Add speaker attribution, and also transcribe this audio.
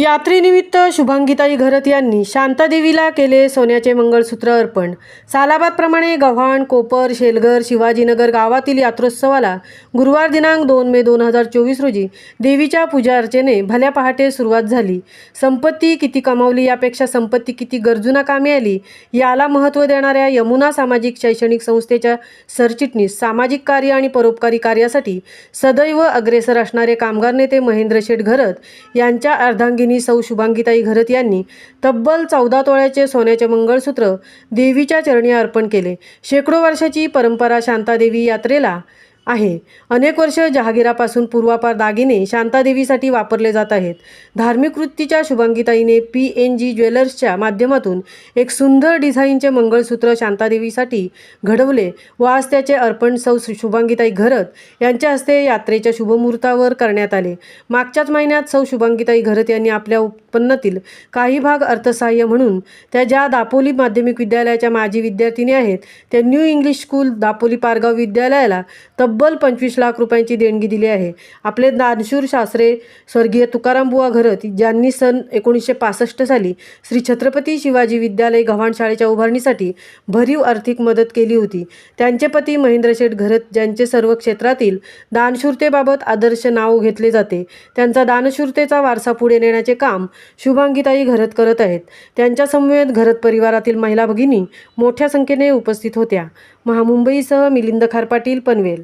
Speaker 1: यात्रेनिमित्त शुभांगीताई घरत यांनी शांतादेवीला केले सोन्याचे मंगळसूत्र अर्पण। सालाबादप्रमाणे गव्हाण, कोपर, शेलघर, शिवाजीनगर गावातील यात्रोत्सवाला गुरुवार दिनांक 2 मे 2024 रोजी देवीच्या पूजा अर्चेने भल्या पहाटे सुरुवात झाली। संपत्ती किती कमावली यापेक्षा संपत्ती किती गरजूंना कामी आली याला महत्त्व देणाऱ्या यमुना सामाजिक शैक्षणिक संस्थेच्या सरचिटणीस, सामाजिक कार्य आणि परोपकारी कार्यासाठी सदैव अग्रेसर असणारे कामगार नेते महेंद्र शेठ घरत यांच्या अर्धांगिनी सौ शुभांगीताई घरत यांनी तब्बल 14 तोळ्याचे सोन्याचे मंगळसूत्र देवीच्या चरणी अर्पण केले। शेकडो वर्षाची परंपरा शांतादेवी यात्रेला आहे। अनेक वर्ष जहागीरापासून पूर्वापार दागिने शांतादेवीसाठी वापरले जात आहेत। धार्मिक वृत्तीच्या शुभांगीताईने PNG ज्वेलर्सच्या माध्यमातून एक सुंदर डिझाईनचे मंगळसूत्र शांतादेवीसाठी घडवले व आज त्याचे अर्पण सौ शुभांगीताई घरत यांच्या हस्ते यात्रेच्या शुभमुहूर्तावर करण्यात आले। मागच्याच महिन्यात सौ शुभांगीताई घरत यांनी आपल्या उत्पन्नातील काही भाग अर्थसहाय्य म्हणून त्या ज्या दापोली माध्यमिक विद्यालयाच्या माजी विद्यार्थिनी आहेत त्या new English school Dapoli Pargaon विद्यालयाला तब्बल 25 लाख रुपयांची देणगी दिली आहे। आपले दानशूर सासरे स्वर्गीय तुकारामबुवा घरत ज्यांनी सन 1965 साली श्री छत्रपती शिवाजी विद्यालय गव्हाण शाळेच्या उभारणीसाठी भरीव आर्थिक मदत केली होती। त्यांचे पती महेंद्र शेठ घरत ज्यांचे सर्व क्षेत्रातील दानशूरतेबाबत आदर्श नाव घेतले जाते, त्यांचा दानशूरतेचा वारसा पुढे नेण्याचे काम शुभांगीताई घरत करत आहेत। त्यांच्या समवेत घरत परिवारातील महिला भगिनी मोठ्या संख्येने उपस्थित होत्या। महामुंबईसह मिलिंद खारपाटील, पनवेल।